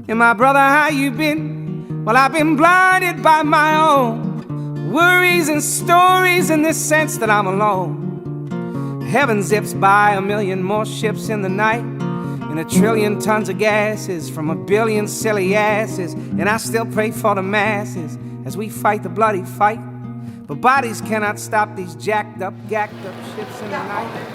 And my brother, how you been? Well, I've been blinded by my own worries and stories in this sense that I'm alone. Heaven zips by a million more ships in the night, and 1 trillion tons of gases from 1 billion silly asses. And I still pray for the masses as we fight the bloody fight. But bodies cannot stop these jacked up, gacked up ships in the night.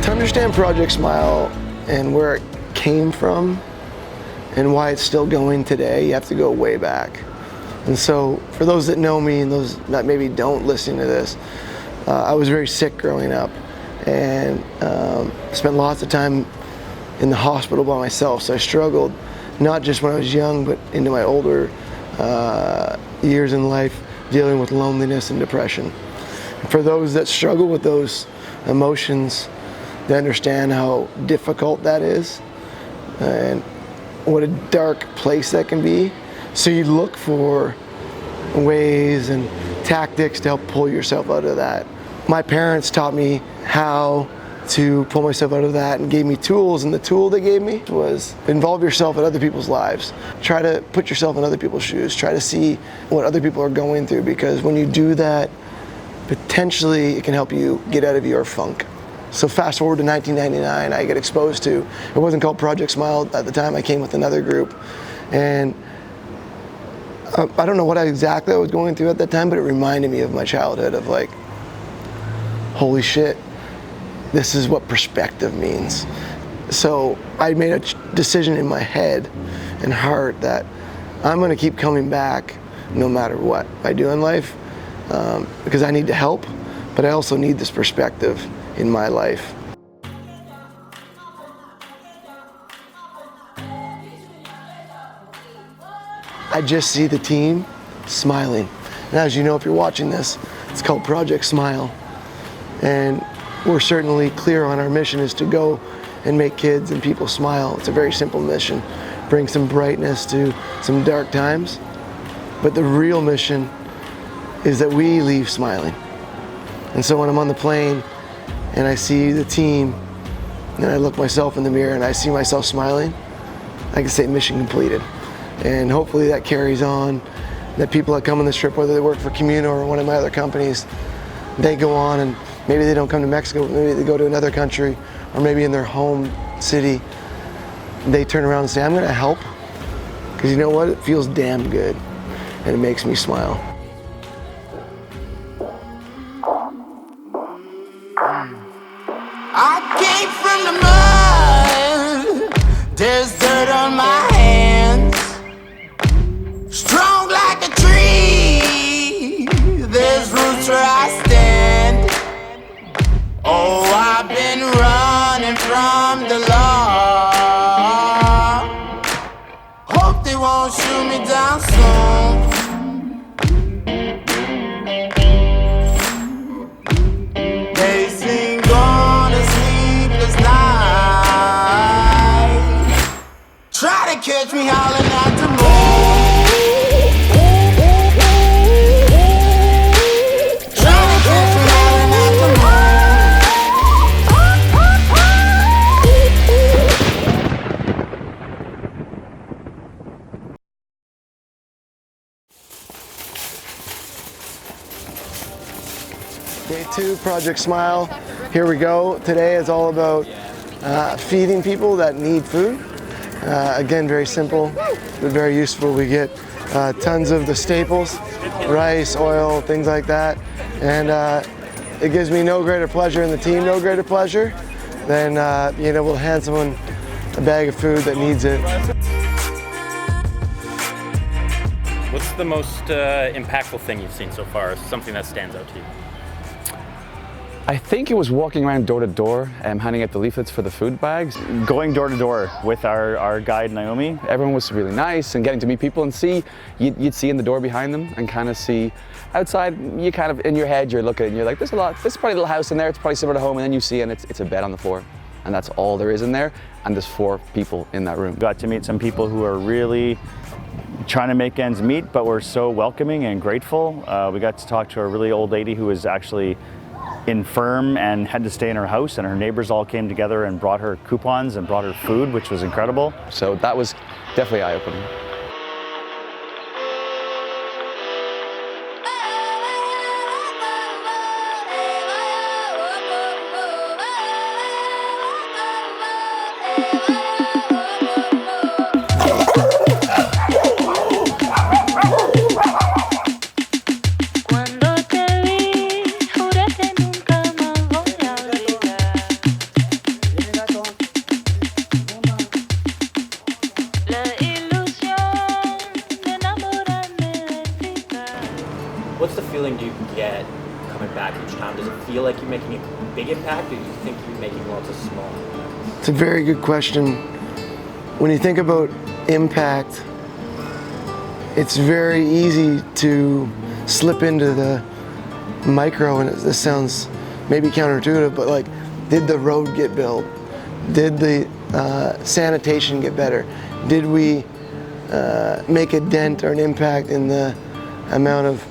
To understand Project Smile and where it came from and why it's still going today, you have to go way back. And so for those that know me and those that maybe don't listen to this, I was very sick growing up and spent lots of time in the hospital by myself. So I struggled not just when I was young, but into my older years in life, dealing with loneliness and depression. And for those that struggle with those emotions, they understand how difficult that is and what a dark place that can be. So you look for ways and tactics to help pull yourself out of that. My parents taught me how to pull myself out of that and gave me tools, and the tool they gave me was involve yourself in other people's lives. Try to put yourself in other people's shoes. Try to see what other people are going through, because when you do that, potentially it can help you get out of your funk. So fast forward to 1999, I get exposed to, it wasn't called Project Smile at the time, I came with another group. And I don't know what exactly I was going through at that time, but it reminded me of my childhood of like, holy shit, this is what perspective means. So I made a decision in my head and heart that I'm gonna keep coming back no matter what I do in life, because I need to help, but I also need this perspective in my life. I just see the team smiling. And as you know, if you're watching this, it's called Project Smile. And we're certainly clear on our mission is to go and make kids and people smile. It's a very simple mission. Bring some brightness to some dark times. But the real mission is that we leave smiling. And so when I'm on the plane and I see the team and I look myself in the mirror and I see myself smiling, I can say mission completed. And hopefully that carries on, that people that come on this trip, whether they work for Communo or one of my other companies, they go on and maybe they don't come to Mexico, maybe they go to another country, or maybe in their home city, they turn around and say, I'm gonna help, because you know what, it feels damn good, and it makes me smile. I came from the mud, there's dirt on my hands. Strong like a tree, there's roots where I stand. Oh, I've been running from the law. Hope they won't shoot me down soon. They sing on a sleepless night. Try to catch me howling at the moon. Day 2, Project Smile. Here we go. Today is all about feeding people that need food. Again, very simple, but very useful. We get tons of the staples, rice, oil, things like that. And it gives me no greater pleasure, and the team no greater pleasure, than being able to hand someone a bag of food that needs it. What's the most impactful thing you've seen so far? Something that stands out to you? I think it was walking around door to door and handing out the leaflets for the food bags. Going door to door with our guide Naomi. Everyone was really nice, and getting to meet people and see, you'd see in the door behind them and kind of see outside, you kind of, in your head, you're looking and you're like, there's a lot, there's probably a little house in there, it's probably similar to home, and then you see and it's a bed on the floor. and that's all there is in there, and there's 4 people in that room. Got to meet some people who are really trying to make ends meet, but were so welcoming and grateful. We got to talk to a really old lady who was actually infirm and had to stay in her house, and her neighbors all came together and brought her coupons and brought her food, which was incredible. So that was definitely eye-opening. What's the feeling do you get coming back each time? Does it feel like you're making a big impact, or do you think you're making lots of small impacts? It's a very good question. When you think about impact, it's very easy to slip into the micro, and this sounds maybe counterintuitive, but like, did the road get built? Did the sanitation get better? Did we make a dent or an impact in the amount of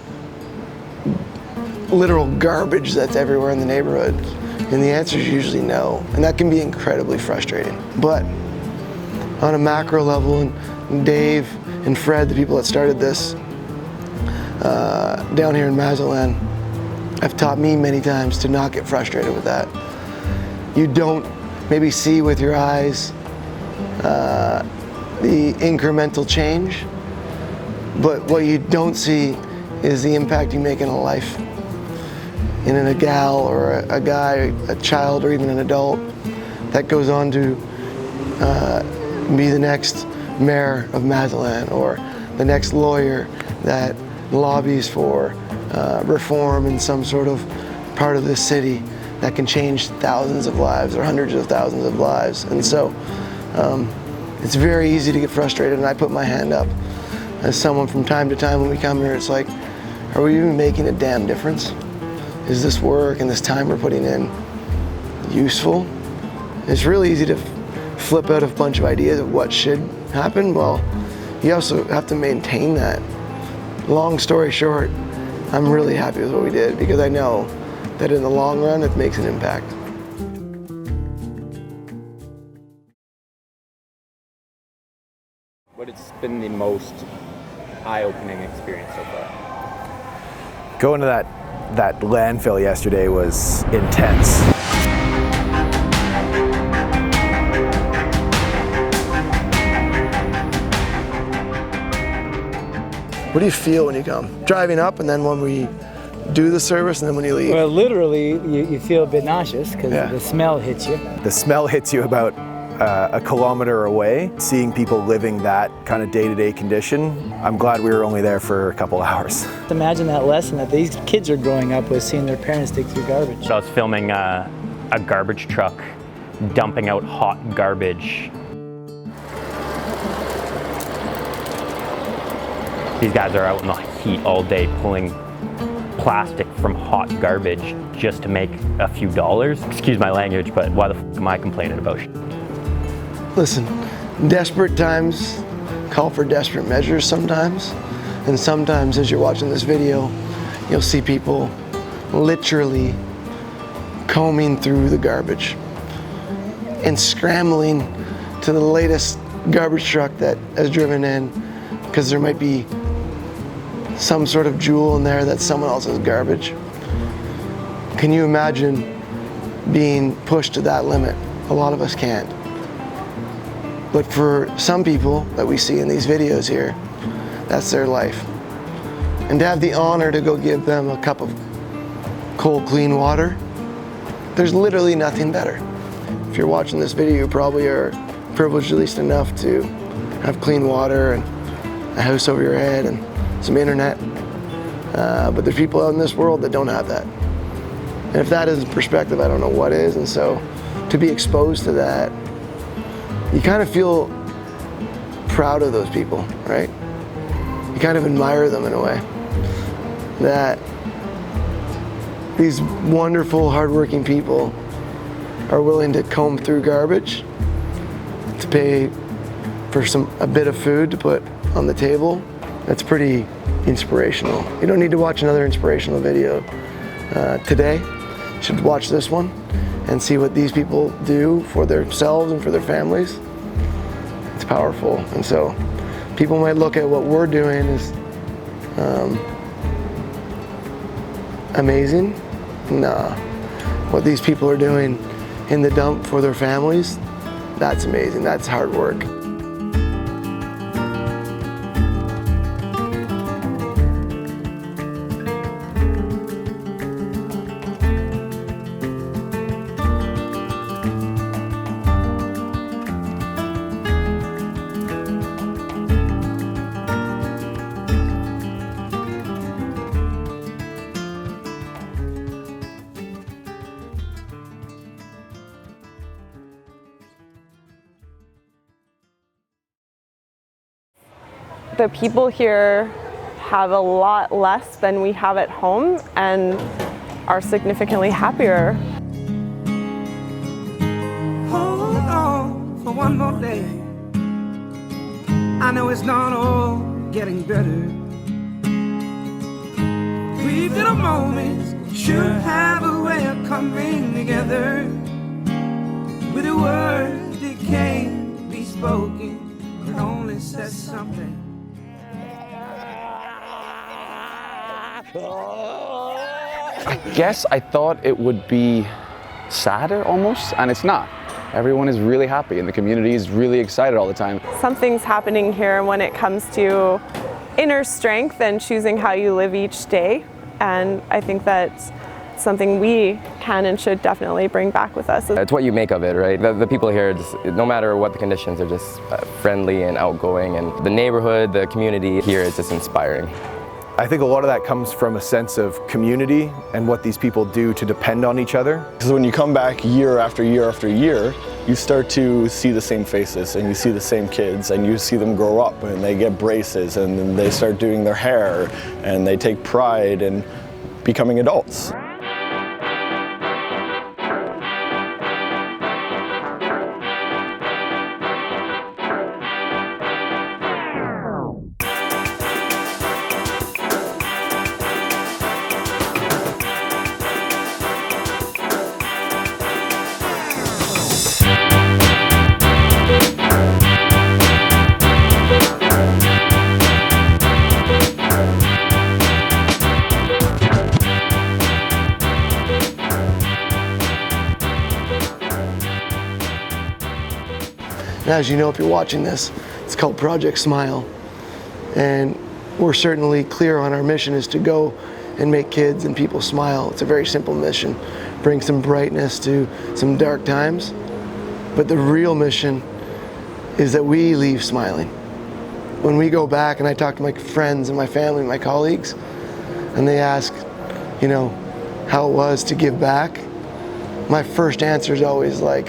literal garbage that's everywhere in the neighborhood? And the answer is usually no, and that can be incredibly frustrating. But on a macro level, and Dave and Fred, the people that started this down here in Mazatlan, have taught me many times to not get frustrated with that. You don't maybe see with your eyes the incremental change, but what you don't see is the impact you make in a life, in a gal or a guy, a child, or even an adult that goes on to be the next mayor of Mazatlan, or the next lawyer that lobbies for reform in some sort of part of this city that can change thousands of lives or hundreds of thousands of lives. And so it's very easy to get frustrated, and I put my hand up as someone from time to time when we come here. It's like, are we even making a damn difference? Is this work and this time we're putting in useful? It's really easy to flip out a bunch of ideas of what should happen. Well, you also have to maintain that. Long story short, I'm really happy with what we did, because I know that in the long run it makes an impact. What's been the most eye-opening experience so far? Going to that landfill yesterday was intense. What do you feel when you come? Driving up, and then when we do the service, and then when you leave? Well, literally, you feel a bit nauseous because Yeah. the smell hits you. The smell hits you about a kilometer away. Seeing people living that kind of day-to-day condition, I'm glad we were only there for a couple hours. Imagine that lesson that these kids are growing up with, seeing their parents dig through garbage. So I was filming a garbage truck dumping out hot garbage. These guys are out in the heat all day pulling plastic from hot garbage just to make a few dollars. Excuse my language, but why the f am I complaining about shit? Listen, desperate times call for desperate measures sometimes. And sometimes, as you're watching this video, you'll see people literally combing through the garbage and scrambling to the latest garbage truck that has driven in, because there might be some sort of jewel in there that's someone else's garbage. Can you imagine being pushed to that limit? A lot of us can't. But for some people that we see in these videos here, that's their life. And to have the honor to go give them a cup of cold, clean water, there's literally nothing better. If you're watching this video, you probably are privileged at least enough to have clean water and a house over your head and some internet. But there's people out in this world that don't have that. And if that isn't perspective, I don't know what is. And so to be exposed to that, you kind of feel proud of those people, right? You kind of admire them in a way. That these wonderful, hardworking people are willing to comb through garbage to pay for a bit of food to put on the table. That's pretty inspirational. You don't need to watch another inspirational video today. You should watch this one and see what these people do for themselves and for their families. It's powerful. And so people might look at what we're doing as amazing. Nah, what these people are doing in the dump for their families, that's amazing. That's hard work. The people here have a lot less than we have at home and are significantly happier. Hold on for one more day. I know it's not all getting better. Brief little moments sure have a way of coming together. With a word that can't be spoken, it only says something. I guess I thought it would be sadder almost, and it's not. Everyone is really happy and the community is really excited all the time. Something's happening here when it comes to inner strength and choosing how you live each day. And I think that's something we can and should definitely bring back with us. It's what you make of it, right? The people here, no matter what the conditions, are just friendly and outgoing, and the neighborhood, the community here is just inspiring. I think a lot of that comes from a sense of community and what these people do to depend on each other. Because when you come back year after year after year, you start to see the same faces and you see the same kids and you see them grow up and they get braces and then they start doing their hair and they take pride in becoming adults. As you know, if you're watching this, it's called Project Smile. And we're certainly clear on our mission is to go and make kids and people smile. It's a very simple mission. Bring some brightness to some dark times. But the real mission is that we leave smiling. When we go back and I talk to my friends and my family and my colleagues, and they ask, you know, how it was to give back, my first answer is always like,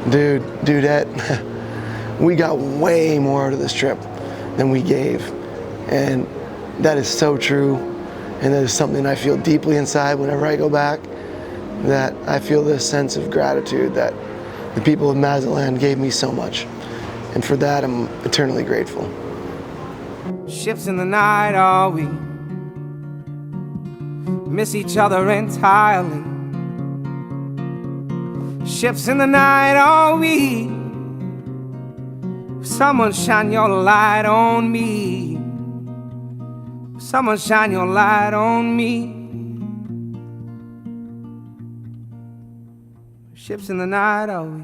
dudette, we got way more out of this trip than we gave. And that is so true. And that is something I feel deeply inside whenever I go back, that I feel this sense of gratitude that the people of Mazatlan gave me so much. And for that, I'm eternally grateful. Ships in the night, are we? Miss each other entirely. Ships in the night, are we? Someone shine your light on me. Someone shine your light on me. Ships in the night, are we?